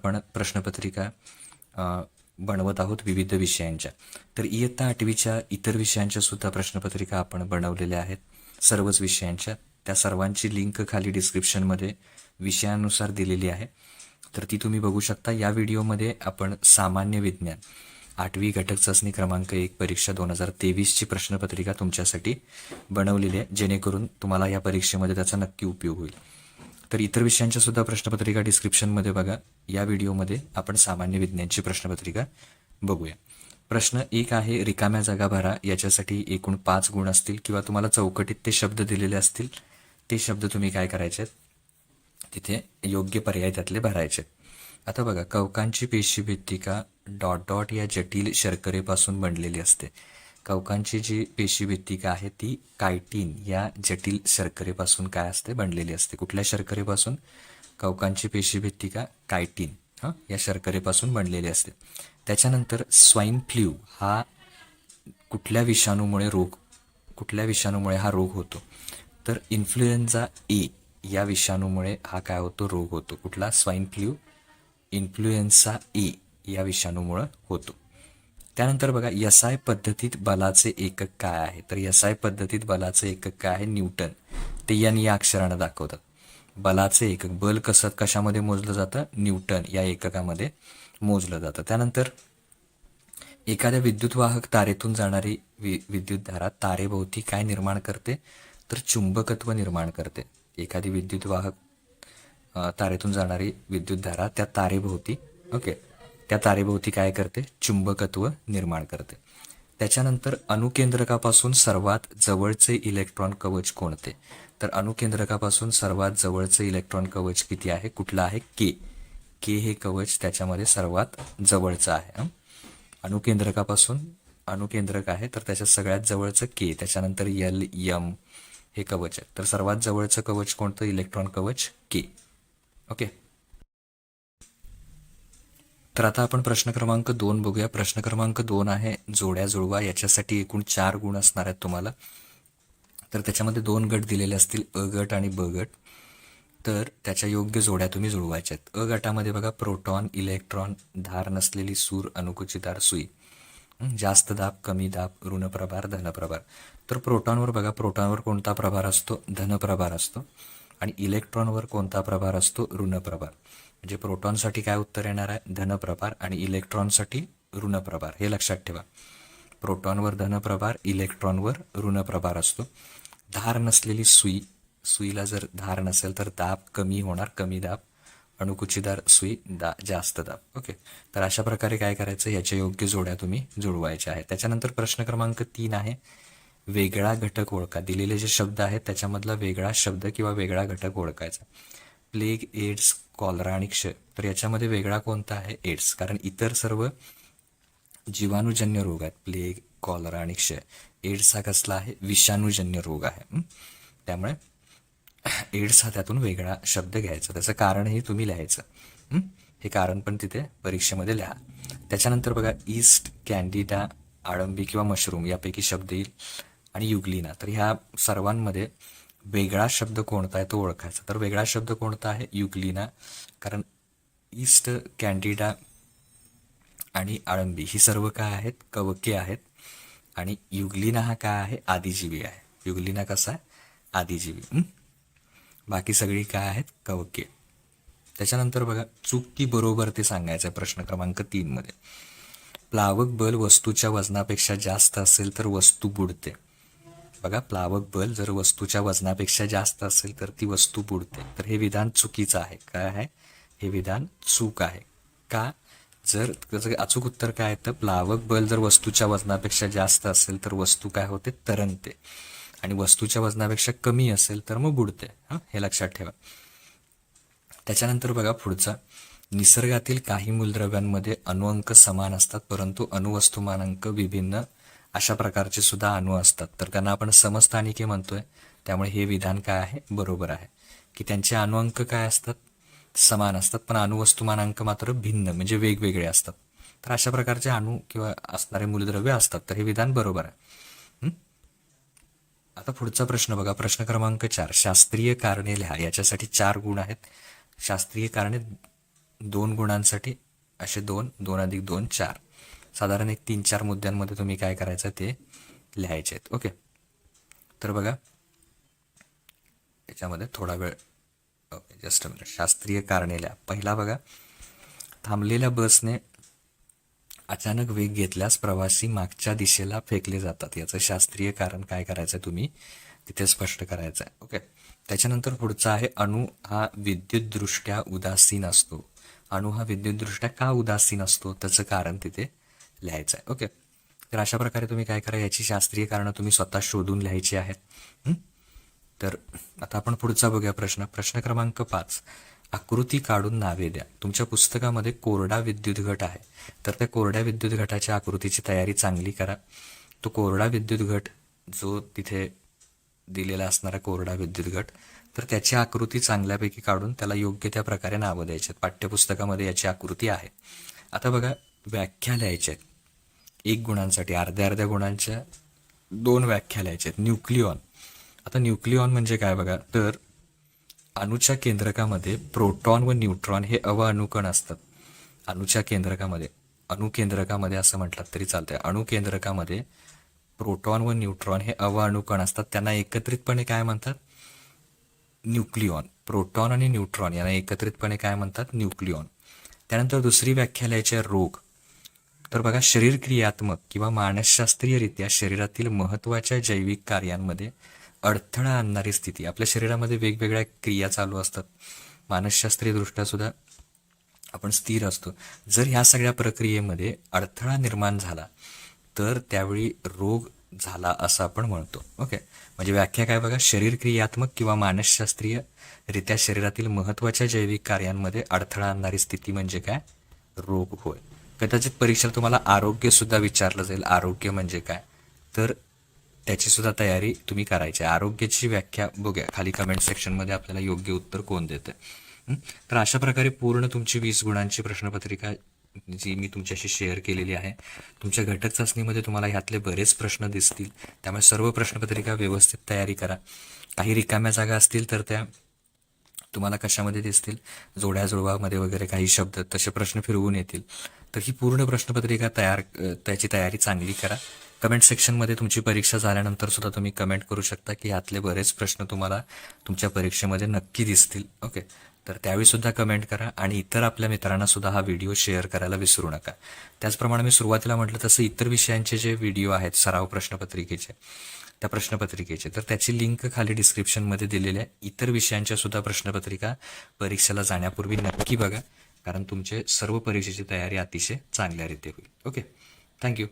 आपण प्रश्नपत्रिका बनवत आहोत विविध विषयांच्या. तर इयत्ता 8वीच्या इतर विषयांच्या सुद्धा प्रश्नपत्रिका आपण बनवलेल्या आहेत, सर्वच विषयांच्या. त्या सर्वांची लिंक खाली डिस्क्रिप्शनमध्ये विषयानुसार दिलेली आहे, तर ती तुम्ही बघू शकता. या व्हिडिओमध्ये आपण सामान्य विज्ञान 8वी घटक चाचणी क्रमांक 1 परीक्षा 2023ची प्रश्नपत्रिका तुमच्यासाठी बनवलेली आहे, जेणेकरून तुम्हाला या परीक्षेमध्ये त्याचा नक्की उपयोग होईल. तर इतर विषयांच्या सुद्धा प्रश्नपत्रिका डिस्क्रिप्शनमध्ये बघा. या व्हिडिओमध्ये आपण सामान्य विज्ञानची प्रश्नपत्रिका बघूया. प्रश्न 1 आहे, रिकाम्या जागा भरा. याच्यासाठी एकूण 5 गुण असतील किंवा तुम्हाला चौकटीत ते शब्द दिलेले असतील. ते शब्द तुम्ही काय करायचे, तिथे योग्य पर्याय त्यातले भरायचे. आता बघा, कवकांची पेशीभित्तिका डॉट डॉट या जटिल शर्करेपासून बनलेली असते. कवकांची जी पेशीभित्तिका आहे ती कायटीन या जटिल शर्करेपासून काय असते, बनलेली असते. कुठल्या शर्करेपासून? कवकांची पेशीभित्तिका कायटीन या शर्करेपासून बनलेली असते. त्याच्यानंतर स्वाईन फ्लू हा कुठल्या विषाणूमुळे हा रोग होतो? तर इन्फ्लुएन्झा ए या विषाणूमुळे हा काय होतो, रोग होतो. कुठला? स्वाईन फ्लू इन्फ्लुएन्झा ए या विषाणूमुळे होतो. त्यानंतर बघा, एसआय पद्धतीत बलाचे एकक काय आहे? तर एसआय पद्धतीत बलाचे एकक काय आहे? न्यूटन. ते या अक्षरानं दाखवतात. बलाचे एकक, बल कशामध्ये मोजलं जातं? न्यूटन या एककामध्ये मोजलं जातं. त्यानंतर एखाद्या विद्युतवाहक तारेतून जाणारी विद्युतधारा तारेभोवती काय निर्माण करते? तर चुंबकत्व निर्माण करते. एखादी विद्युतवाहक तारेतून जाणारी विद्युतधारा त्या तारेभोवती काय करते? चुंबकत्व निर्माण करते. त्याच्यानंतर अणुकेंद्रकापासून सर्वात जवळचे इलेक्ट्रॉन कवच कोणते? तर अणुकेंद्रकापासून सर्वात जवळचे इलेक्ट्रॉन कवच किती आहे? कुठलं आहे? के हे कवच त्याच्यामध्ये सर्वात जवळचं आहे. अणुकेंद्रक आहे तर त्याच्यात सगळ्यात जवळचं के. त्याच्यानंतर एल एम हे कवच आहे. तर सर्वात जवळचं कवच कोणतं? इलेक्ट्रॉन कवच के. ओके. तर आता आपण प्रश्न क्रमांक 2 बघूया. प्रश्न क्रमांक 2 आहे, जोड्या जुळवा. याच्यासाठी एकूण 4 गुण असणार आहेत तुम्हाला. तर त्याच्यामध्ये 2 गट दिलेले असतील, अ गट आणि ब गट. तर त्याच्या योग्य जोड्या तुम्ही जुळवायच्या आहेत. अ गटामध्ये बघा, प्रोटॉन, इलेक्ट्रॉन, धार नसलेली सूर, अनुकुचीदार सुई, जास्त दाब, कमी दाब, ऋणप्रभार, धनप्रभार. तर प्रोटॉनवर बघा, प्रोटॉनवर कोणता प्रभार असतो? धनप्रभार असतो. आणि इलेक्ट्रॉनवर कोणता प्रभार असतो? ऋणप्रभार. म्हणजे प्रोटॉनसाठी काय उत्तर येणार आहे? धनप्रभार. आणि इलेक्ट्रॉनसाठी ऋणप्रभार. हे लक्षात ठेवा. प्रोटॉनवर धनप्रभार, इलेक्ट्रॉनवर ऋणप्रभार असतो. धार नसलेली सुई, सुईला जर धार नसेल तर दाब कमी होणार, कमी दाब. अणुकुचीदार सुई, जास्त दाब. ओके. तर अशा प्रकारे काय करायचं, याच्या योग्य जोड्या तुम्ही जुळवायच्या आहेत. त्याच्यानंतर प्रश्न क्रमांक 3 आहे, वेगळा घटक ओळखा. दिलेले जे शब्द आहेत त्याच्यामधला वेगळा शब्द किंवा वेगळा घटक ओळखायचा. प्लेग, एड्स, कॉलरा आणि क्षय. तर याच्यामध्ये वेगळा कोणता आहे? एड्स. कारण इतर सर्व जीवाणूजन्य रोग आहेत. प्लेग, कॉलरा आणि क्षय. एड्स हा कसला आहे? विषाणूजन्य रोग आहे. त्यामुळे एड्स हा त्यातून वेगळा शब्द घ्यायचा. त्याचं कारणही तुम्ही लिहायचं. हे कारण पण तिथे परीक्षेमध्ये लिहा. त्याच्यानंतर बघा, ईस्ट, कॅन्डिडा, आळंबी किंवा मशरूम यापैकी शब्द येईल. आणि युग्लिना. तर ह्या सर्वांमध्ये वेगळा शब्द कोणता आहे तो ओळखायचा. तर वेगळा शब्द कोणता आहे? युग्लिना. कारण ईस्ट, कॅन्डिडा आणि आळंबी ही सर्व काय आहेत? कवके आहेत. आणि युग्लिना हा काय आहे? आदिजीवी आहे. युग्लिना कसा आहे? आदिजीवी. बाकी सगळी काय आहेत? कवके. त्याच्यानंतर बघा, चूक की बरोबर ते सांगायचं आहे प्रश्न क्रमांक 3 मध्ये. प्लावक बल वस्तूच्या वजनापेक्षा जास्त असेल तर वस्तू बुडते. बघा, प्लावक बल जर वस्तूच्या वजनापेक्षा जास्त असेल तर ती वस्तू बुडते. तर हे विधान चुकीचं आहे. काय आहे? हे विधान चूक आहे. का? जर त्याचं अचूक उत्तर काय आहे, तर प्लावक बल जर वस्तूच्या वजनापेक्षा जास्त असेल तर वस्तू काय होते? तरंगते. आणि वस्तूच्या वजनापेक्षा कमी असेल तर मग बुडते. हे लक्षात ठेवा. त्याच्यानंतर बघा पुढचा, निसर्गातील काही मूलद्रव्यांमध्ये अणुअंक समान असतात परंतु अणुवस्तुमानांक विभिन्न अशा प्रकारचे सुद्धा अणु असतात. तर त्यांना आपण समस्थानिके म्हणतोय. त्यामुळे हे विधान काय आहे? बरोबर आहे. की त्यांचे अणुअंक काय असतात? समान असतात, पण अणुवस्तुमानांक मात्र भिन्न, म्हणजे वेगवेगळे असतात. तर अशा प्रकारचे अणु किंवा असणारे मूलद्रव्य असतात. तर हे विधान बरोबर आहे. आता पुढचा प्रश्न बघा, प्रश्न क्रमांक 4, शास्त्रीय कारणे लिहा. याच्यासाठी 4 गुण आहेत. शास्त्रीय कारणे 2 गुणांसाठी असे 2, 2 अधिक 2, 4. साधारण एक 3-4 मुद्द्यांमध्ये तुम्ही काय करायचं ते लिहायचे आहेत. ओके. तर बघा याच्यामध्ये थोडा वेळ, ओके जस्ट मिनिट. शास्त्रीय कारणे लिहा. पहिला बघा, थांबलेल्या बसने अचानक वेग घेतल्यास प्रवासी मागच्या दिशेला फेकले जातात. याचं शास्त्रीय कारण काय करायचं तुम्ही तिथे स्पष्ट करायचं आहे. ओके. त्याच्यानंतर पुढचा आहे, अणु हा विद्युतदृष्ट्या उदासीन असतो. अणु हा विद्युतदृष्ट्या का उदासीन असतो त्याचं कारण तिथे लिहायचं आहे. ओके. तर अशा प्रकारे तुम्ही काय करा, याची शास्त्रीय कारणं तुम्ही स्वतः शोधून लिहायची आहेत. तर आता आपण पुढचा बघूया प्रश्न. प्रश्न क्रमांक 5, आकृती काढून नावे द्या. तुमच्या पुस्तकामध्ये कोरडा विद्युत घट आहे, तर त्या कोरड्या विद्युत घटाच्या आकृतीची तयारी चांगली करा. तो कोरडा विद्युत घट जो तिथे दिलेला असणारा कोरडा विद्युत घट, तर त्याची आकृती चांगल्यापैकी काढून त्याला योग्य त्या प्रकारे नावं द्यायची. पाठ्यपुस्तकामध्ये याची आकृती आहे. आता बघा, व्याख्या लिहायच्या आहेत 1 गुणांसाठी. अर्ध्या अर्ध्या गुणांच्या 2 व्याख्या लिहायच्या आहेत. न्यूक्लिऑन. आता न्यूक्लिऑन म्हणजे काय बघा, तर अणूच्या केंद्रकामध्ये प्रोटॉन व न्यूट्रॉन हे अणुकण असतात. अणूच्या केंद्रकामध्ये, अणुकेंद्रकामध्ये असं म्हटलं तरी चालतंय. अणुकेंद्रकामध्ये प्रोटॉन व न्यूट्रॉन हे अणुकण असतात. त्यांना एकत्रितपणे काय म्हणतात? न्यूक्लिऑन. प्रोटॉन आणि न्यूट्रॉन यांना एकत्रितपणे काय म्हणतात? न्यूक्लिऑन. त्यानंतर दुसरी व्याख्या लिहायची आहे रोग. तर बघा, शरीर क्रियात्मक किंवा मानसशास्त्रीयरित्या शरीरातील महत्त्वाच्या जैविक कार्यांमध्ये अडथळा आणणारी स्थिती. आपल्या शरीरामध्ये वेगवेगळ्या क्रिया चालू असतात. मानसशास्त्रीयदृष्ट्या सुद्धा आपण स्थिर असतो. जर ह्या सगळ्या प्रक्रियेमध्ये अडथळा निर्माण झाला तर त्यावेळी रोग झाला असं आपण म्हणतो. ओके. म्हणजे व्याख्या काय बघा, शरीर क्रियात्मक किंवा मानसशास्त्रीय रित्या शरीरातील महत्त्वाच्या जैविक कार्यांमध्ये अडथळा आणणारी स्थिती म्हणजे काय? रोग होय. कदाचित परीक्षेला तुम्हाला आरोग्य सुद्धा विचारलं जाईल. आरोग्य म्हणजे काय, तर त्याची सुद्धा तयारी तुम्ही करायची आहे. आरोग्याची व्याख्या बघूया खाली कमेंट सेक्शनमध्ये आपल्याला योग्य उत्तर कोण देतं. तर अशा प्रकारे पूर्ण तुमची 20 गुणांची प्रश्नपत्रिका जी मी तुमच्याशी शेअर केलेली आहे. तुमच्या घटक चाचणीमध्ये तुम्हाला ह्यातले बरेच प्रश्न दिसतील. त्यामुळे सर्व प्रश्नपत्रिका व्यवस्थित तयारी करा. काही रिकाम्या जागा असतील तर त्या तुम्हाला कशामध्ये दिसतील, जोड्या जुळवामध्ये वगैरे काही शब्द तसे प्रश्न फिरवून येतील. तर ही पूर्ण प्रश्नपत्रिका त्याची तयारी चांगली करा. कमेंट सेक्शनमध्ये तुमची परीक्षा झाल्यानंतर सुद्धा तुम्ही कमेंट करू शकता की ह्यातले बरेच प्रश्न तुम्हाला तुमच्या परीक्षेमध्ये नक्की दिसतील. ओके. तर त्यावेळी सुद्धा कमेंट करा आणि इतर आपल्या मित्रांना सुद्धा हा व्हिडिओ शेअर करायला विसरू नका. त्याचप्रमाणे मी सुरुवातीला म्हटलं तसं इतर विषयांचे जे व्हिडिओ आहेत सराव प्रश्नपत्रिकेचे, त्या प्रश्नपत्रिकेचे, तर त्याची लिंक खाली डिस्क्रिप्शनमध्ये दिलेली आहे. इतर विषयांच्या सुद्धा प्रश्नपत्रिका परीक्षेला जाण्यापूर्वी नक्की बघा, कारण तुमचे सर्व परीक्षेची तयारी अतिशय चांगल्या रीती होईल. ओके. थँक्यू.